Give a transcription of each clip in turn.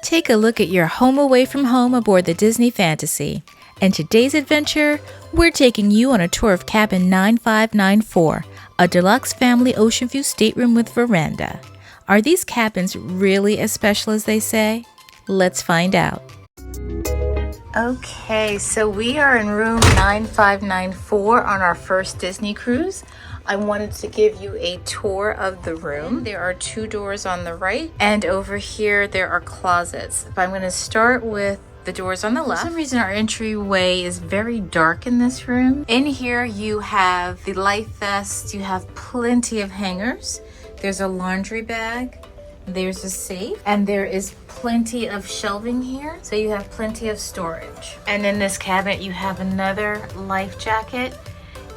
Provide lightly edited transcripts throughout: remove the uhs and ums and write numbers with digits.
Take a look at your home away from home aboard the Disney Fantasy. And today's adventure, we're taking you on a tour of cabin 9594, a Deluxe Family Oceanview Stateroom with Verandah. Are these cabins really as special as they say? Let's find out. Okay, so we are in room 9594 on our first Disney cruise. I wanted to give you a tour of the room. There are two doors on the right, and over here there are closets. But I'm going to start with the doors on the left. For some reason our entryway is very dark in this room. In here you have the life vest, you have plenty of hangers. There's a laundry bag, there's a safe, and there is plenty of shelving here, so you have plenty of storage. And in this cabinet you have another life jacket.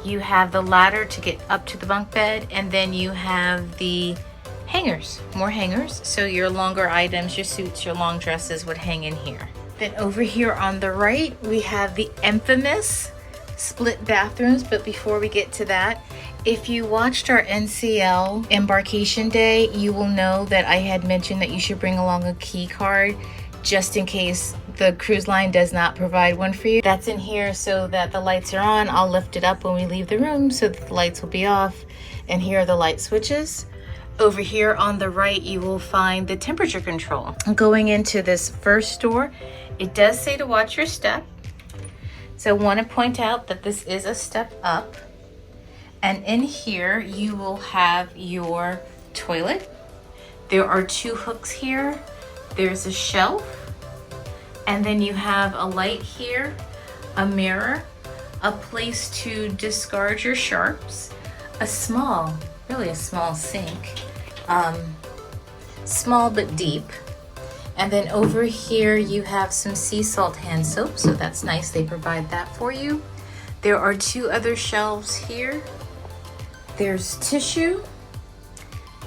You have the ladder to get up to the bunk bed, and then you have the hangers, more hangers. So your longer items, your suits, your long dresses would hang in here. Then over here on the right, we have the infamous split bathrooms. But before we get to that, if you watched our NCL embarkation day, you will know that I had mentioned that you should bring along a key card just in case the cruise line does not provide one for you. That's in here so that the lights are on. I'll lift it up when we leave the room so that the lights will be off. And here are the light switches. Over here on the right, you will find the temperature control. Going into this first door, it does say to watch your step. So I want to point out that this is a step up. And in here, you will have your toilet. There are two hooks here. There's a shelf, and then you have a light here, a mirror, a place to discard your sharps, a small, really a small sink, small but deep. And then over here you have some sea salt hand soap, so that's nice, they provide that for you. There are two other shelves here. There's tissue.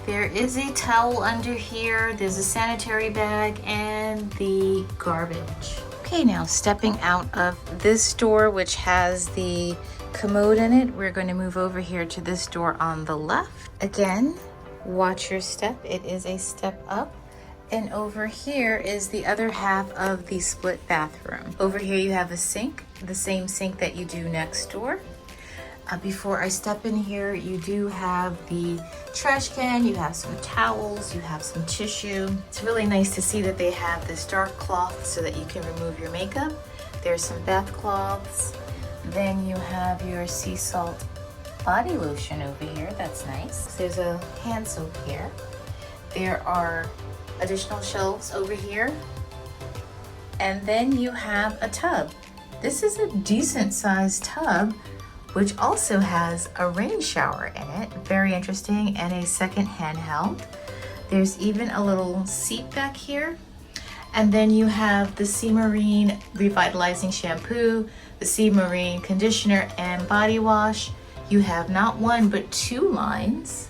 There is a towel under here, there's a sanitary bag, and the garbage. Okay, now stepping out of this door, which has the commode in it, we're going to move over here to this door on the left. Again, watch your step, it is a step up. And over here is the other half of the split bathroom. Over here you have a sink, the same sink that you do next door. Before I step in here, you do have the trash can, you have some towels, you have some tissue. It's really nice to see that they have this dark cloth so that you can remove your makeup. There's some bath cloths. Then you have your sea salt body lotion over here, that's nice. There's a hand soap here. There are additional shelves over here. And then you have a tub. This is a decent sized tub, which also has a rain shower in it, very interesting, and a second handheld. There's even a little seat back here. And then you have the Sea Marine Revitalizing Shampoo, the Sea Marine Conditioner and Body Wash. You have not one, but two lines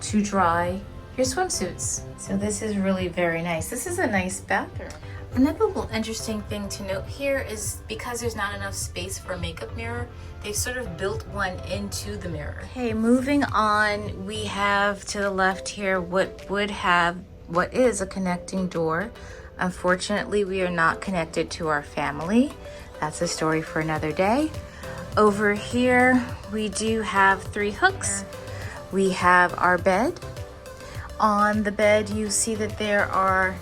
to dry your swimsuits. So this is really very nice. This is a nice bathroom. Another little interesting thing to note here is because there's not enough space for a makeup mirror, they've sort of built one into the mirror. Okay, moving on, we have to the left here what is a connecting door. Unfortunately, we are not connected to our family. That's a story for another day. Over here, we do have three hooks. We have our bed. On the bed, you see that there are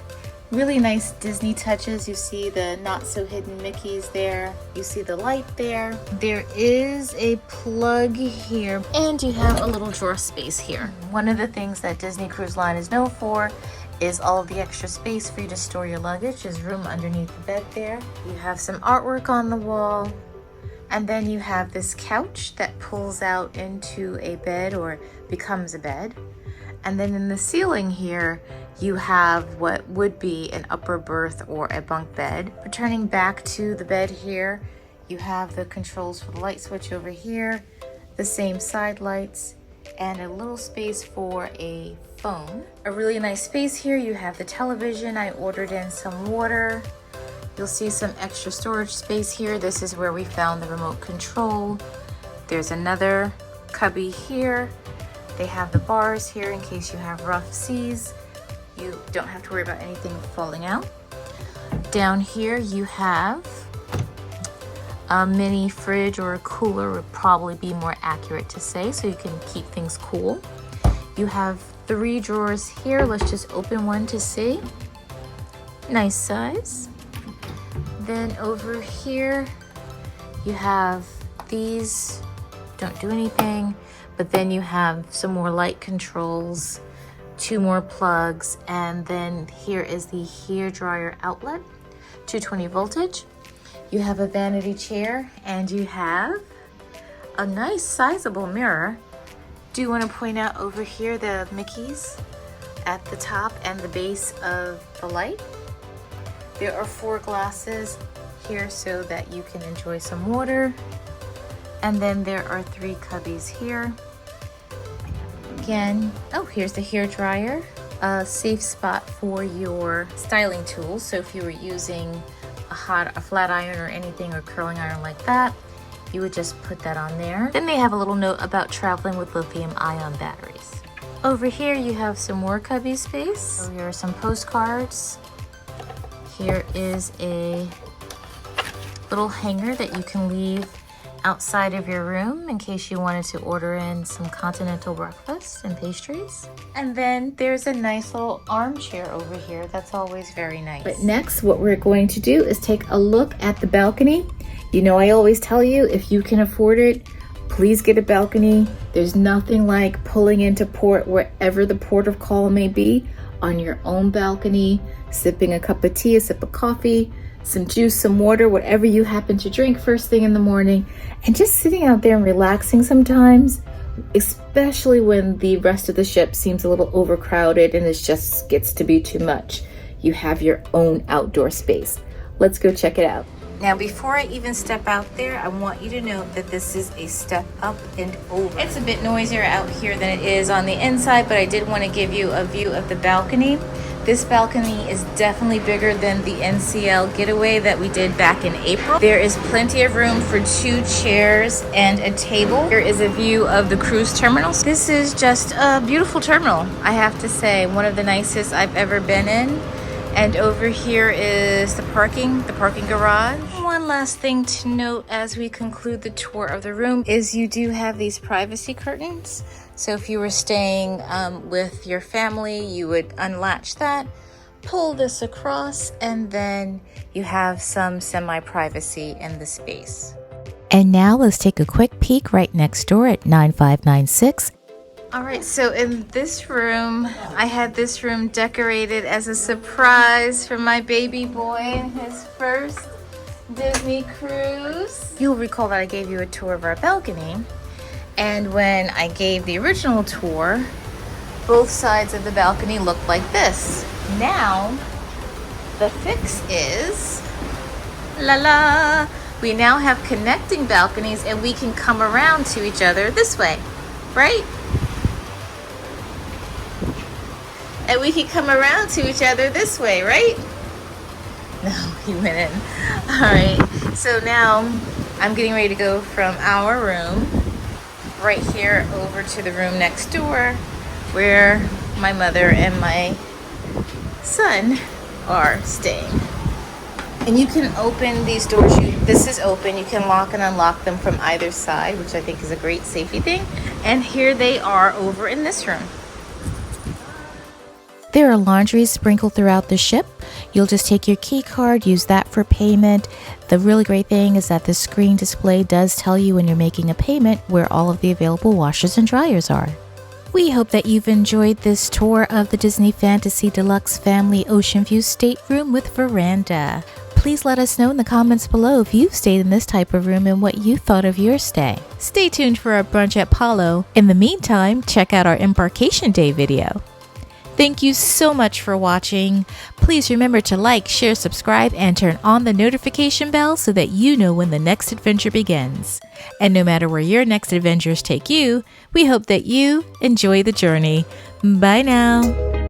really nice Disney touches. You see the not so hidden Mickeys there. You see the light there. There is a plug here, and you have a little drawer space here. One of the things that Disney Cruise Line is known for is all of the extra space for you to store your luggage. There's room underneath the bed there. You have some artwork on the wall, and then you have this couch that pulls out into a bed or becomes a bed. And then in the ceiling here, you have what would be an upper berth or a bunk bed. Returning back to the bed here, you have the controls for the light switch over here, the same side lights, and a little space for a phone. A really nice space here. You have the television. I ordered in some water. You'll see some extra storage space here. This is where we found the remote control. There's another cubby here. They have the bars here in case you have rough seas. You don't have to worry about anything falling out. Down here you have a mini fridge, or a cooler would probably be more accurate to say, so you can keep things cool. You have 3 drawers here. Let's just open one to see. Nice size. Then over here you have these, don't do anything, but then you have some more light controls, 2 more plugs, and then here is the hair dryer outlet, 220 voltage. You have a vanity chair, and you have a nice sizable mirror. Do want to point out over here the Mickeys at the top and the base of the light. There are 4 glasses here so that you can enjoy some water. And then there are 3 cubbies here. Again, oh, here's the hair dryer. A safe spot for your styling tools. So if you were using a flat iron or anything, or curling iron like that, you would just put that on there. Then they have a little note about traveling with lithium-ion batteries. Over here you have some more cubby space. So here are some postcards. Here is a little hanger that you can leave outside of your room in case you wanted to order in some continental breakfast and pastries. And then there's a nice little armchair over here. That's always very nice. But next, what we're going to do is take a look at the balcony. You know, I always tell you, if you can afford it, please get a balcony. There's nothing like pulling into port, wherever the port of call may be, on your own balcony, sipping a cup of tea, a sip of coffee, some juice, some water, whatever you happen to drink first thing in the morning, and just sitting out there and relaxing sometimes, especially when the rest of the ship seems a little overcrowded and it just gets to be too much. You have your own outdoor space. Let's go check it out. Now, before I even step out there, I want you to know that this is a step up and over. It's a bit noisier out here than it is on the inside, but I did want to give you a view of the balcony. This balcony is definitely bigger than the NCL getaway that we did back in April. There is plenty of room for 2 chairs and a table. Here is a view of the cruise terminals. This is just a beautiful terminal, I have to say. One of the nicest I've ever been in. And over here is the parking garage. One last thing to note as we conclude the tour of the room is you do have these privacy curtains. So if you were staying with your family, you would unlatch that, pull this across, and then you have some semi-privacy in the space. And now let's take a quick peek right next door at 9596. All right, so in this room, I had this room decorated as a surprise for my baby boy and his first Disney cruise. You'll recall that I gave you a tour of our balcony. And when I gave the original tour, both sides of the balcony looked like this. Now, the fix is, we now have connecting balconies and we can come around to each other this way, right? And we can come around to each other this way, right? No, he went in. All right, so now I'm getting ready to go from our room right here over to the room next door where my mother and my son are staying. And you can open these doors. This is open. You can lock and unlock them from either side, which I think is a great safety thing. And here they are over in this room. There are laundries sprinkled throughout the ship. You'll just take your key card, use that for payment. The really great thing is that the screen display does tell you when you're making a payment where all of the available washers and dryers are. We hope that you've enjoyed this tour of the Disney Fantasy Deluxe Family Oceanview Stateroom with Verandah. Please let us know in the comments below if you've stayed in this type of room and what you thought of your stay. Stay tuned for our brunch at Palo. In the meantime, check out our Embarkation Day video. Thank you so much for watching. Please remember to like, share, subscribe, and turn on the notification bell so that you know when the next adventure begins. And no matter where your next adventures take you, we hope that you enjoy the journey. Bye now.